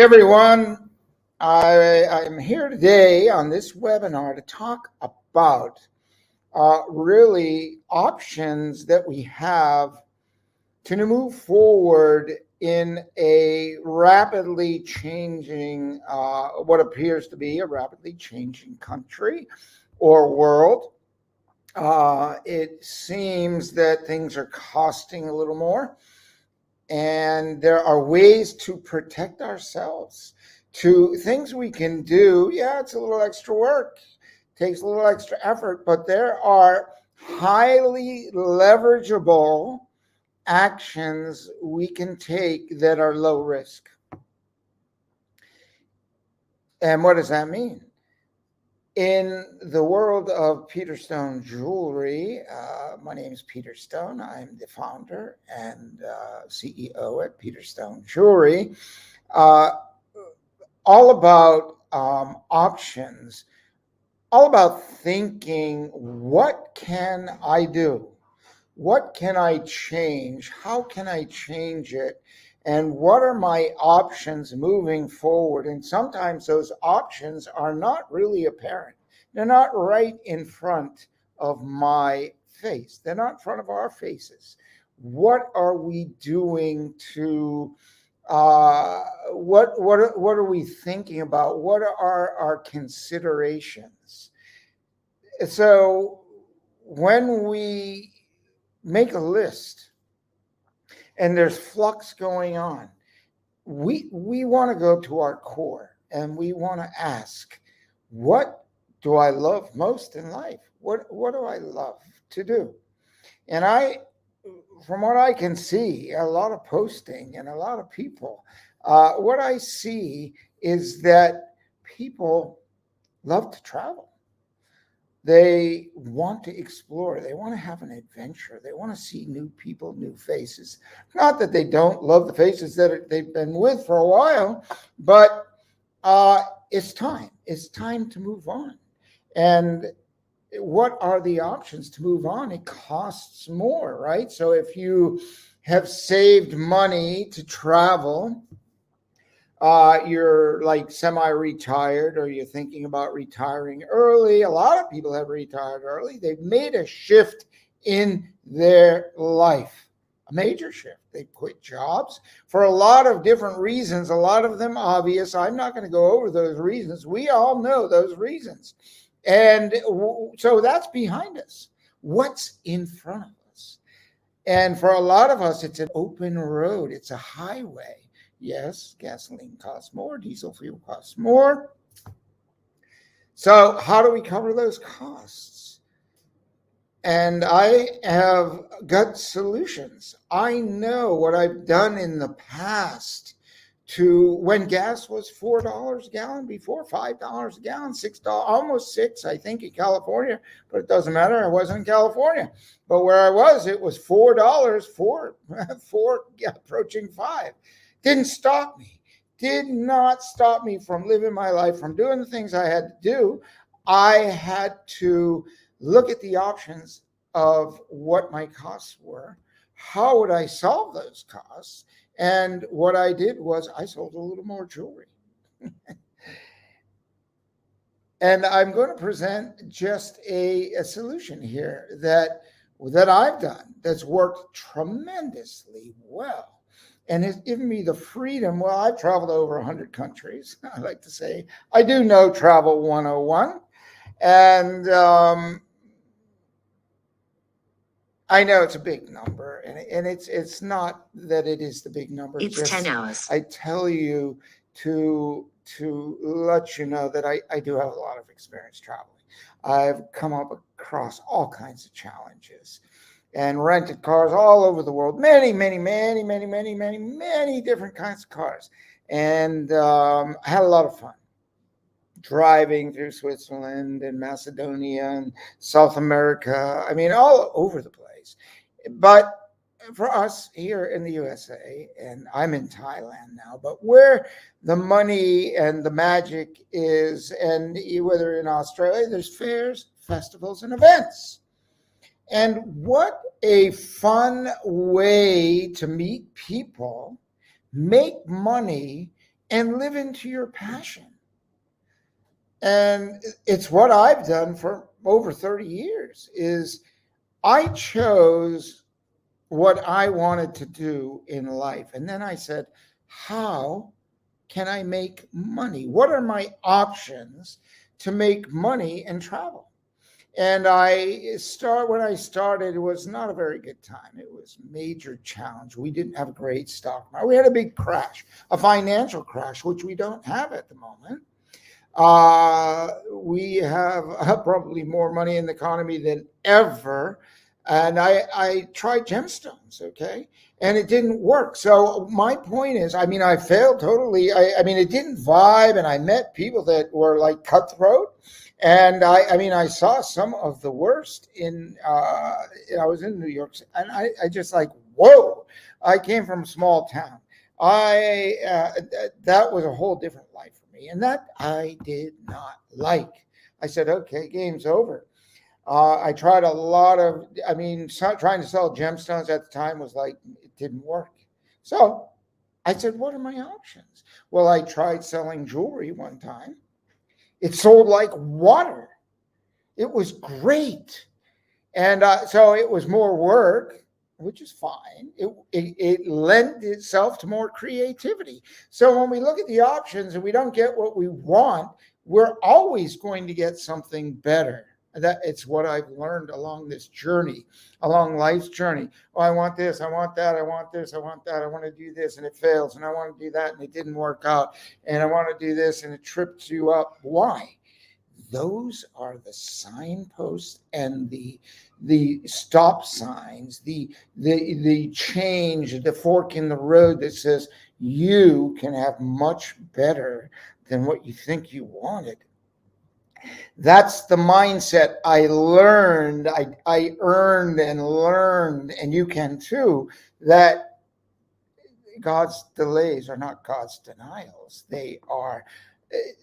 everyone. I'm here today on this webinar to talk about really options that we have to move forward in a rapidly changing, what appears to be a rapidly changing country or world. It seems that things are costing a little more. And there are ways to protect ourselves, to things we can do. Yeah, it's a little extra work, takes a little extra effort, but there are highly leverageable actions we can take that are low risk. And what does that mean? In the world of Peter Stone Jewelry, my name is Peter Stone. I'm the founder and CEO at Peter Stone Jewelry. All about options, all about thinking, what can I do? What can I change? How can I change it? And what are my options moving forward? And sometimes those options are not really apparent. They're not right in front of my face. They're not in front of our faces. What are we doing to, what are we thinking about? What are our considerations? So when we make a list and there's flux going on, we want to go to our core and we want to ask, what do I love most in life? What do I love to do? And from what I can see, a lot of posting and a lot of people, what I see is that people love to travel. They want to explore. They want to have an adventure. They want to see new people, new faces. Not that they don't love the faces that they've been with for a while, but it's time. It's time to move on. And what are the options to move on? It costs more, right? So if you have saved money to travel, you're like semi-retired or you're thinking about retiring early. A lot of people have retired early. They've made a shift in their life, a major shift. They quit jobs for a lot of different reasons, a lot of them obvious. I'm not going to go over those reasons. We all know those reasons. And so that's behind us. What's in front of us? And for a lot of us, it's an open road. It's a highway. Yes, gasoline costs more, diesel fuel costs more. So how do we cover those costs? And I have got solutions. I know what I've done in the past to when gas was $4 a gallon before, $5 a gallon, $6, almost $6, I think, in California, but it doesn't matter. I wasn't in California. But where I was, it was $4, four approaching $5. Didn't stop me, did not stop me from living my life, from doing the things I had to do. I had to look at the options of what my costs were. How would I solve those costs? And what I did was I sold a little more jewelry. And I'm going to present just a solution here that I've done that's worked tremendously well. And has given me the freedom. Well, I've traveled over 100 countries. I like to say I do know Travel 101. And I know it's a big number. And it's not that it is the big number. It's just 10 hours. I tell you to let you know that I do have a lot of experience traveling. I've come up across all kinds of challenges and rented cars all over the world, many different kinds of cars. And I had a lot of fun driving through Switzerland and Macedonia and South America. I mean, all over the place. But for us here in the USA, and I'm in Thailand now, but where the money and the magic is, and whether in Australia, there's fairs, festivals, and events. And what a fun way to meet people, make money, and live into your passion. And it's what I've done for over 30 years is I chose what I wanted to do in life. And then I said, how can I make money? What are my options to make money and travel? And when I started, it was not a very good time. It was a major challenge. We didn't have a great stock market. We had a big crash, a financial crash, which we don't have at the moment. We have probably more money in the economy than ever. And I tried gemstones, okay, and it didn't work. So my point is, I mean, I failed totally. I mean, it didn't vibe, and I met people that were like cutthroat. And I mean, I saw some of the worst in. I was in New York, and I just like, whoa! I came from a small town. That was a whole different life for me, and that I did not like. I said, okay, game's over. I tried a lot of, I mean, trying to sell gemstones at the time was like, it didn't work. So I said, what are my options? Well, I tried selling jewelry one time. It sold like water. It was great. And so it was more work, which is fine. It lent itself to more creativity. So when we look at the options and we don't get what we want, we're always going to get something better. That it's what I've learned along this journey, along life's journey. Oh, I want this, I want that, I want this, I want that, I want to do this, and it fails, and I want to do that, and it didn't work out, and I want to do this, and it trips you up. Why? Those are the signposts and the stop signs, the change, the fork in the road that says you can have much better than what you think you wanted. That's the mindset I learned, I earned and learned, and you can too, that God's delays are not God's denials. They are,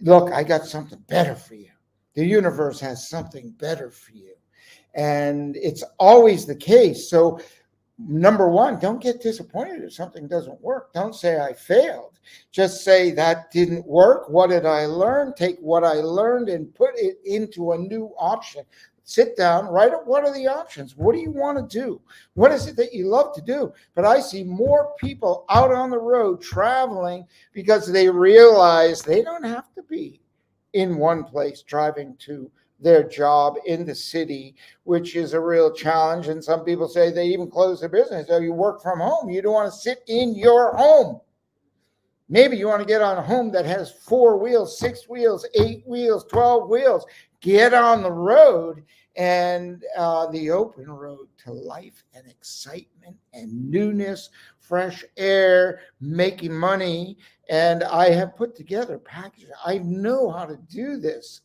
look, I got something better for you. The universe has something better for you. And it's always the case. So, number one, don't get disappointed if something doesn't work. Don't say I failed. Just say that didn't work. What did I learn? Take what I learned and put it into a new option. Sit down, write up what are the options? What do you want to do? What is it that you love to do? But I see more people out on the road traveling because they realize they don't have to be in one place driving to their job in the city, which is a real challenge. And some people say they even close their business. So you work from home. You don't want to sit in your home. Maybe you want to get on a home that has 4 wheels, 6 wheels, 8 wheels, 12 wheels. Get on the road and the open road to life and excitement and newness, fresh air, making money. And I have put together packages. I know how to do this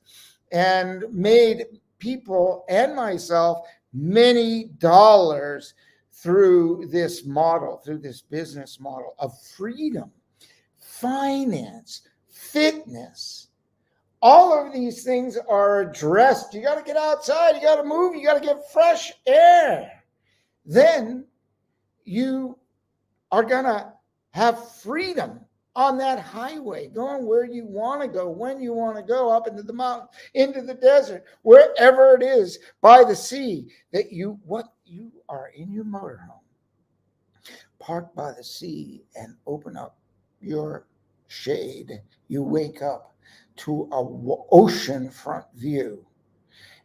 and made people and myself many dollars through this model, through this business model of freedom, finance, fitness. All of these things are addressed. You got to get outside, you got to move, you got to get fresh air. Then you are going to have freedom on that highway, going where you want to go, when you want to go, up into the mountain, into the desert, wherever it is, by the sea, that you are in your motorhome, parked by the sea and open up your shade. You wake up to a ocean front view.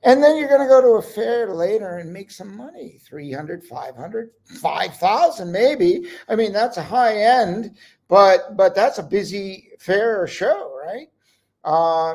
And then you're going to go to a fair later and make some money, 300, 500, 5,000 maybe. I mean, that's a high end, but that's a busy fair or show, right?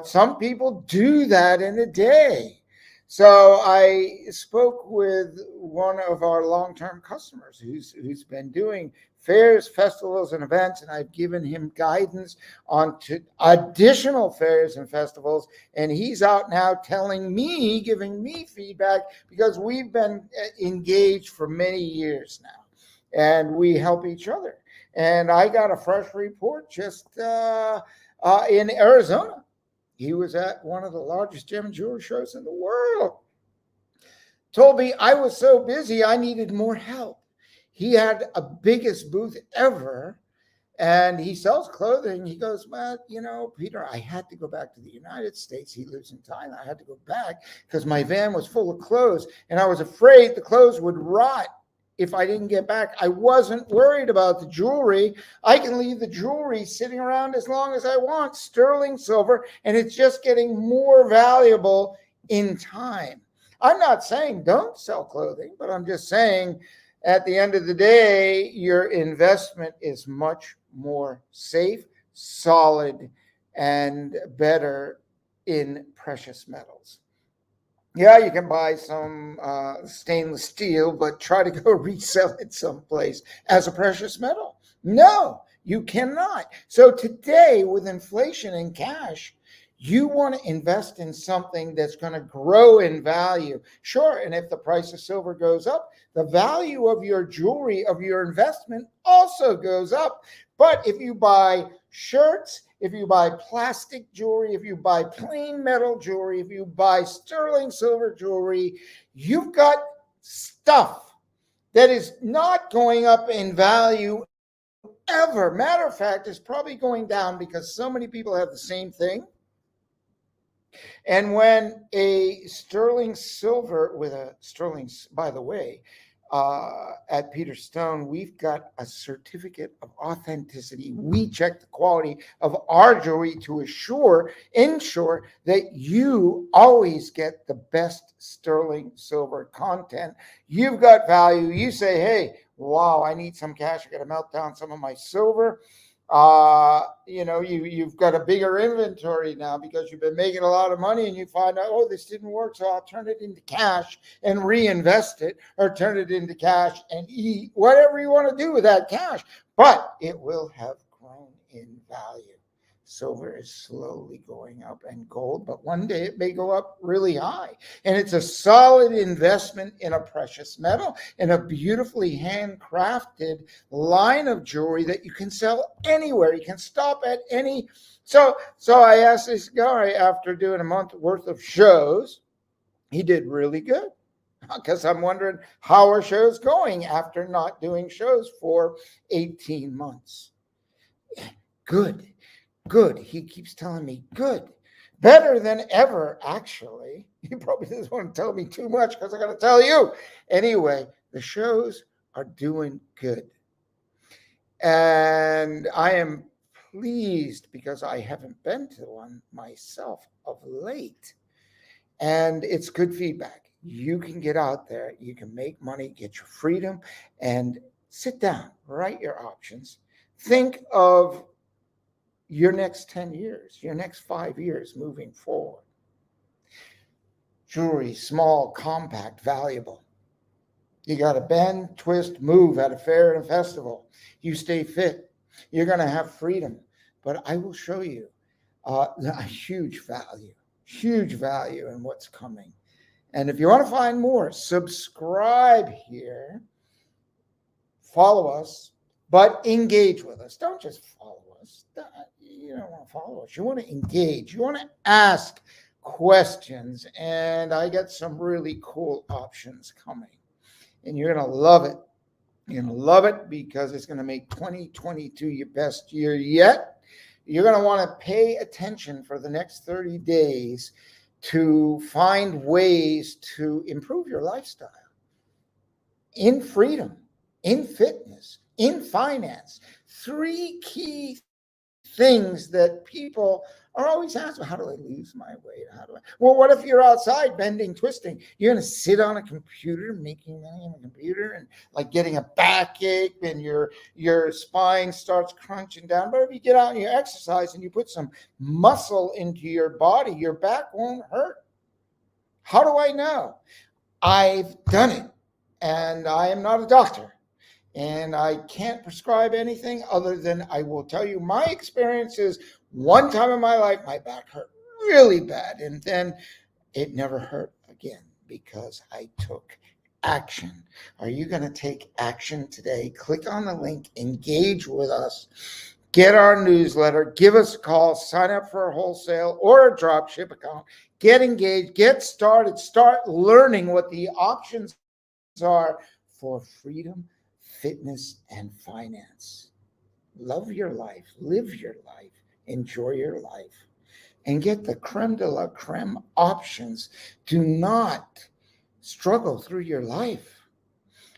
Some people do that in a day. So I spoke with one of our long-term customers who's been doing fairs, festivals, and events, and I've given him guidance on to additional fairs and festivals. And he's out now telling me, giving me feedback because we've been engaged for many years now, and we help each other. And I got a fresh report just in Arizona. He was at one of the largest gem and jewelry shows in the world. Told me I was so busy I needed more help. He had a biggest booth ever And he sells clothing. He goes, well, Peter, I had to go back to the United States. He lives in Thailand. I had to go back because my van was full of clothes and I was afraid the clothes would rot if I didn't get back. I wasn't worried about the jewelry. I can leave the jewelry sitting around as long as I want, sterling silver, and it's just getting more valuable in time. I'm not saying don't sell clothing, but I'm just saying at the end of the day, your investment is much more safe, solid, and better in precious metals. Yeah, you can buy some stainless steel, but try to go resell it someplace as a precious metal. No, you cannot. So today, with inflation and cash, you want to invest in something that's going to grow in value. Sure, and if the price of silver goes up, the value of your jewelry, of your investment also goes up. But if you buy shirts, if you buy plastic jewelry, if you buy plain metal jewelry, if you buy sterling silver jewelry, you've got stuff that is not going up in value ever. Matter of fact, it's probably going down because so many people have the same thing. And when a sterling silver with a sterling, by the way, at Peter Stone, we've got a certificate of authenticity. We check the quality of our jewelry to ensure that you always get the best sterling silver content. You've got value. You say, hey, wow, I need some cash. I got to melt down some of my silver. You've got a bigger inventory now because you've been making a lot of money and you find out, oh, this didn't work, so I'll turn it into cash and reinvest it, or turn it into cash and eat whatever you want to do with that cash, but it will have grown in value. Silver is slowly going up, and gold, but one day it may go up really high. And it's a solid investment in a precious metal, in a beautifully handcrafted line of jewelry that you can sell anywhere. You can stop at any. So I asked this guy after doing a month worth of shows. He did really good, because I'm wondering, how are shows going after not doing shows for 18 months? Good. Good. He keeps telling me good. Better than ever, actually. He probably doesn't want to tell me too much because I got to tell you. Anyway, the shows are doing good. And I am pleased because I haven't been to one myself of late. And it's good feedback. You can get out there, you can make money, get your freedom, and sit down, write your options. Think of your next 10 years, your next 5 years moving forward. Jewelry, small, compact, valuable. You got to bend, twist, move at a fair and a festival. You stay fit. You're going to have freedom. But I will show you a huge value in what's coming. And if you want to find more, subscribe here, follow us, but engage with us. Don't just follow us. You don't want to follow us. You want to engage. You want to ask questions. And I got some really cool options coming. And you're going to love it. You're going to love it because it's going to make 2022 your best year yet. You're going to want to pay attention for the next 30 days to find ways to improve your lifestyle in freedom, in fitness, in finance. 3 key things that people are always asking: how do I lose my weight? Well, what if you're outside bending, twisting? You're going to sit on a computer, making money on a computer, and like getting a backache, and your spine starts crunching down. But if you get out and you exercise and you put some muscle into your body, your back won't hurt. How do I know? I've done it, and I am not a doctor. And I can't prescribe anything other than I will tell you my experiences. One time in my life, my back hurt really bad. And then it never hurt again because I took action. Are you going to take action today? Click on the link, engage with us, get our newsletter, give us a call, sign up for a wholesale or a drop ship account, get engaged, get started, start learning what the options are for freedom, fitness, and finance. love your life, live your life, enjoy your life, and get the creme de la creme options. Do not struggle through your life.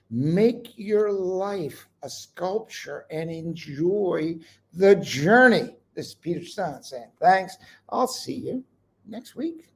Make your life a sculpture and enjoy the journey. This is Peter Stone saying thanks. I'll see you next week.